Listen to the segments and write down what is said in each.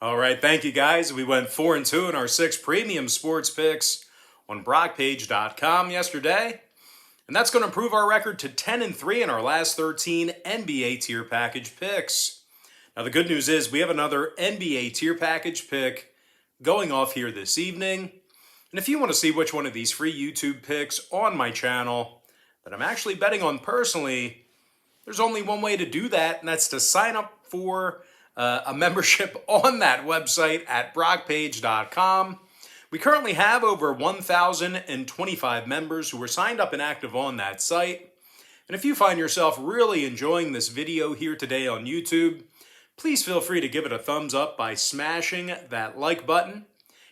All right, thank you guys. We went 4-2 in our 6 premium sports picks on BrockPage.com yesterday. And that's going to improve our record to 10-3 in our last 13 NBA tier package picks. Now, the good news is we have another NBA tier package pick going off here this evening. And if you want to see which one of these free YouTube picks on my channel that I'm actually betting on personally, there's only one way to do that, and that's to sign up for a membership on that website at BrockPage.com. We currently have over 1,025 members who are signed up and active on that site. And if you find yourself really enjoying this video here today on YouTube, please feel free to give it a thumbs up by smashing that like button.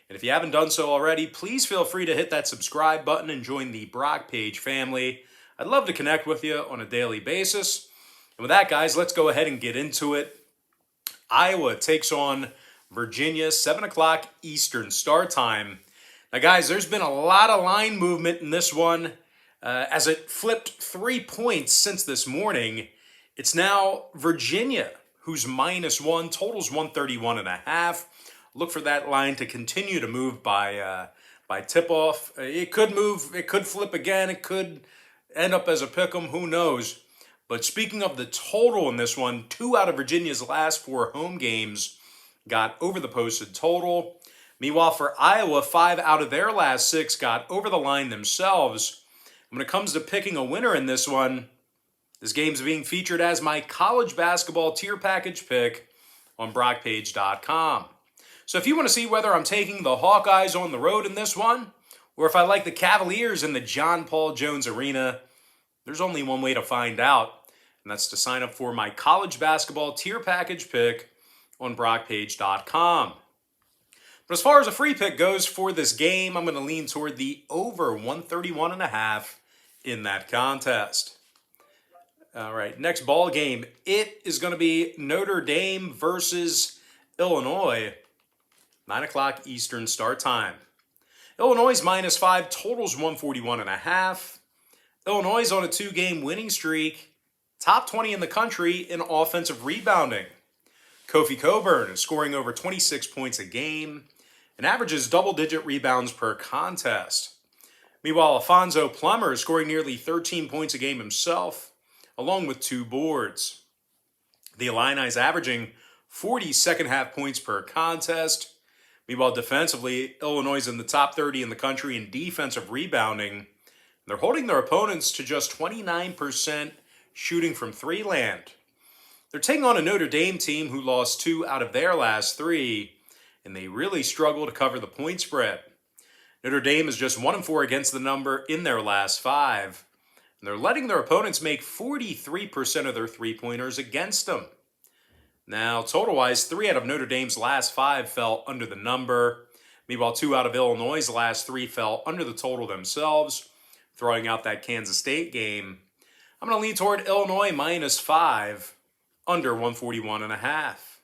And if you haven't done so already, please feel free to hit that subscribe button and join the Brock Page family. I'd love to connect with you on a daily basis. And with that, guys, let's go ahead and get into it. Iowa takes on Virginia, 7 o'clock Eastern start time. Now, guys, there's been a lot of line movement in this one as it flipped 3 points since this morning. It's now Virginia who's -1, totals 131.5. Look for that line to continue to move by tip-off. It could move, it could flip again, it could end up as a pick'em, who knows. But speaking of the total in this one, 2 out of Virginia's last 4 home games got over the posted total. Meanwhile, for Iowa, 5 out of their last 6 got over the line themselves. When it comes to picking a winner in this one, this game's being featured as my college basketball tier package pick on BrockPage.com. So if you want to see whether I'm taking the Hawkeyes on the road in this one, or if I like the Cavaliers in the John Paul Jones Arena, there's only one way to find out, and that's to sign up for my college basketball tier package pick on BrockPage.com. But as far as a free pick goes for this game, I'm going to lean toward the over 131.5 in that contest. All right, next ball game. It is going to be Notre Dame versus Illinois, 9 o'clock Eastern start time. Illinois is -5, totals 141.5. Illinois is on a 2-game winning streak, top 20 in the country in offensive rebounding. Kofi Cockburn is scoring over 26 points a game and averages double-digit rebounds per contest. Meanwhile, Alfonso Plummer is scoring nearly 13 points a game himself, along with 2 boards. The Illini is averaging 40 second-half points per contest. Meanwhile, defensively, Illinois is in the top 30 in the country in defensive rebounding. They're holding their opponents to just 29% shooting from 3 land. They're taking on a Notre Dame team who lost 2 out of their last 3, and they really struggle to cover the point spread. Notre Dame is just 1-4 against the number in their last 5, and they're letting their opponents make 43% of their three-pointers against them. Now, total-wise, 3 out of Notre Dame's last 5 fell under the number. Meanwhile, 2 out of Illinois' last 3 fell under the total themselves, throwing out that Kansas State game. I'm going to lean toward Illinois -5, under 141.5.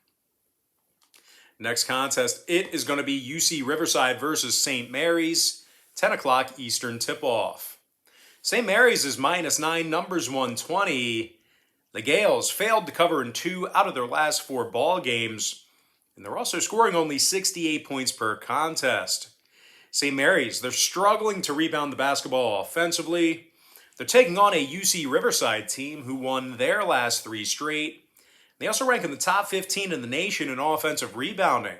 Next contest, it is going to be UC Riverside versus St. Mary's, 10 o'clock Eastern tip-off. St. Mary's is -9, numbers 120. The Gales failed to cover in 2 out of their last 4 ball games, and they're also scoring only 68 points per contest. St. Mary's, they're struggling to rebound the basketball offensively. They're taking on a UC Riverside team who won their last 3 straight. They also rank in the top 15 in the nation in offensive rebounding.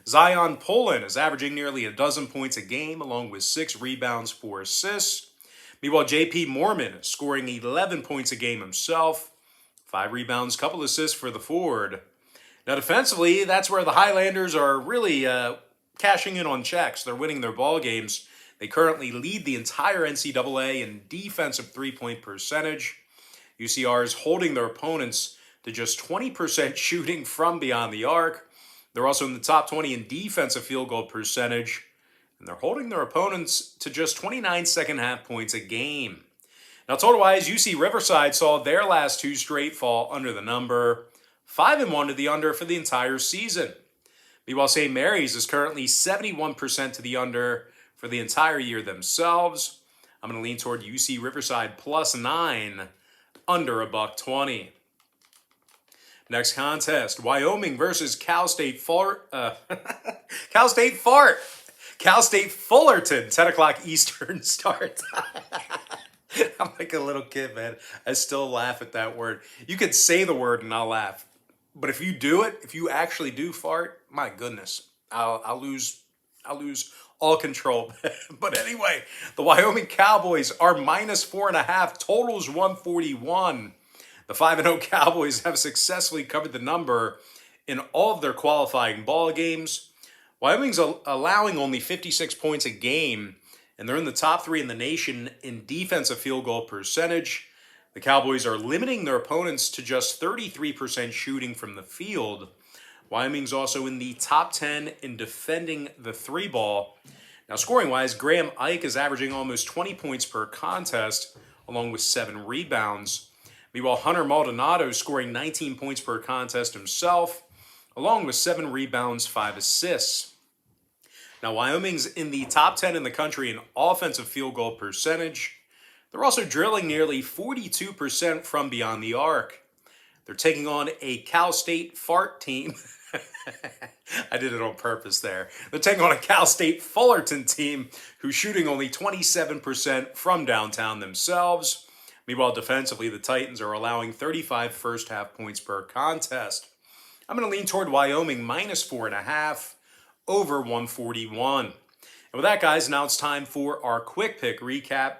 Zion Pullen is averaging nearly 12 points a game, along with 6 rebounds, 4 assists. Meanwhile, J.P. Mormon is scoring 11 points a game himself, 5 rebounds, couple assists for the forward. Now, defensively, that's where the Highlanders are really cashing in on checks. They're winning their ball games. They currently lead the entire NCAA in defensive three-point percentage. UCR is holding their opponents to just 20% shooting from beyond the arc. They're also in the top 20 in defensive field goal percentage, and they're holding their opponents to just 29 second-half points a game. Now, total-wise, UC Riverside saw their last 2 straight fall under the number, 5-1 to the under for the entire season. Meanwhile, St. Mary's is currently 71% to the under for the entire year themselves. I'm going to lean toward UC Riverside +9, under $1.20. Next contest, Wyoming versus Cal State Cal State Fart. Cal State Fullerton, 10 o'clock Eastern start. I'm like a little kid, man. I still laugh at that word. You could say the word and I'll laugh. But if you do it, if you actually do fart, my goodness, I'll lose all control. But anyway, the Wyoming Cowboys are -4.5. Totals 141. The 5-0 Cowboys have successfully covered the number in all of their qualifying ball games. Wyoming's allowing only 56 points a game, and they're in the top 3 in the nation in defensive field goal percentage. The Cowboys are limiting their opponents to just 33% shooting from the field. Wyoming's also in the top 10 in defending the 3-ball. Now, scoring-wise, Graham Ike is averaging almost 20 points per contest, along with 7 rebounds. Meanwhile, Hunter Maldonado is scoring 19 points per contest himself, along with 7 rebounds, 5 assists. Now, Wyoming's in the top 10 in the country in offensive field goal percentage. They're also drilling nearly 42% from beyond the arc. They're taking on a Cal State Fart team. I did it on purpose there. They're taking on a Cal State Fullerton team who's shooting only 27% from downtown themselves. Meanwhile, defensively, the Titans are allowing 35 first-half points per contest. I'm going to lean toward Wyoming -4.5 over 141. And with that, guys, now it's time for our quick pick recap,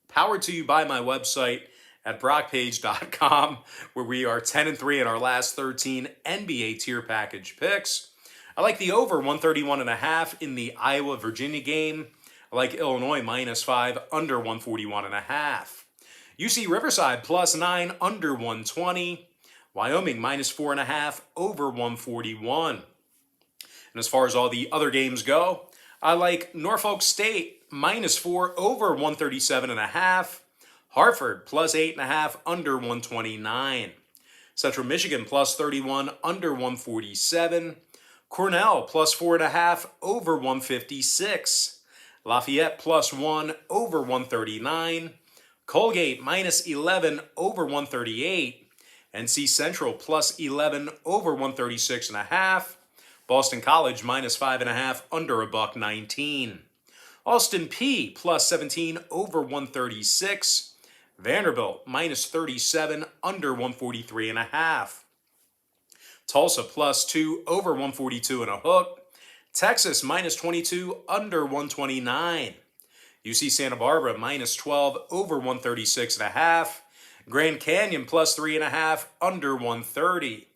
powered to you by my website at brockpage.com, where we are 10-3 in our last 13 NBA tier package picks. I like the over 131.5 in the Iowa-Virginia game. I like Illinois -5 under 141.5. UC Riverside +9 under 120. Wyoming -4.5 over 141. And as far as all the other games go, I like Norfolk State -4 over 137.5. Hartford +8.5 under 129. Central Michigan +31 under 147. Cornell +4.5 over 156. Lafayette +1 over 139. Colgate -11 over 138. NC Central +11 over 136.5. Boston College -5.5 under $119. Austin Peay +17 over 136. Vanderbilt -37 under 143.5. Tulsa +2 over 142 and a hook. Texas -22 under 129. UC Santa Barbara -12 over 136.5. Grand Canyon +3.5 under 130.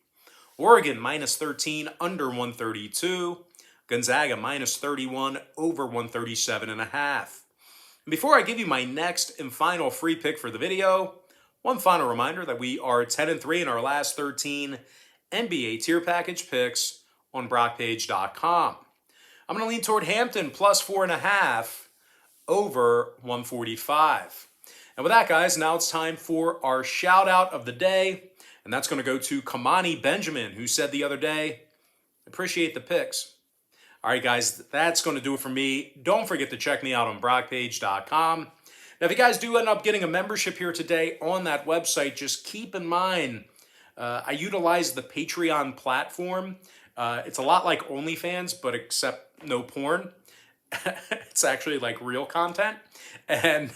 Oregon -13 under 132. Gonzaga -31 over 137.5. Before I give you my next and final free pick for the video, one final reminder that we are 10-3 in our last 13 NBA tier package picks on brockpage.com. I'm going to lean toward Hampton +4.5 over 145. And with that, guys, now it's time for our shout out of the day. And that's going to go to Kamani Benjamin, who said the other day, appreciate the picks. All right, guys, that's going to do it for me. Don't forget to check me out on brockpage.com. Now, if you guys do end up getting a membership here today on that website, just keep in mind, I utilize the Patreon platform. It's a lot like OnlyFans, but except no porn. It's actually like real content. And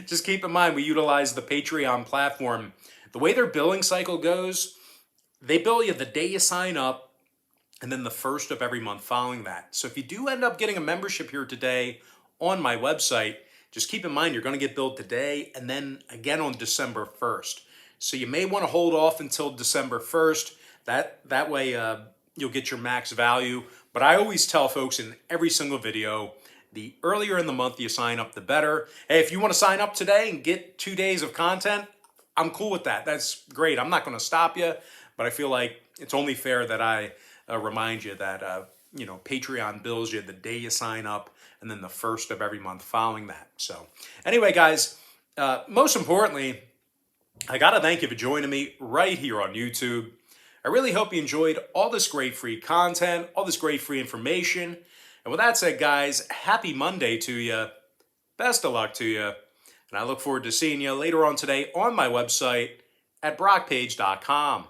just keep in mind, we utilize the Patreon platform. The way their billing cycle goes, they bill you the day you sign up, and then the first of every month following that. So if you do end up getting a membership here today on my website, just keep in mind you're going to get billed today and then again on December 1st. So you may want to hold off until December 1st. That way you'll get your max value. But I always tell folks in every single video, the earlier in the month you sign up, the better. Hey, if you want to sign up today and get 2 days of content, I'm cool with that. That's great. I'm not going to stop you, but I feel like it's only fair that I remind you that, Patreon bills you the day you sign up and then the first of every month following that. So anyway, guys, most importantly, I got to thank you for joining me right here on YouTube. I really hope you enjoyed all this great free content, all this great free information. And with that said, guys, happy Monday to you. Best of luck to you. And I look forward to seeing you later on today on my website at brockpage.com.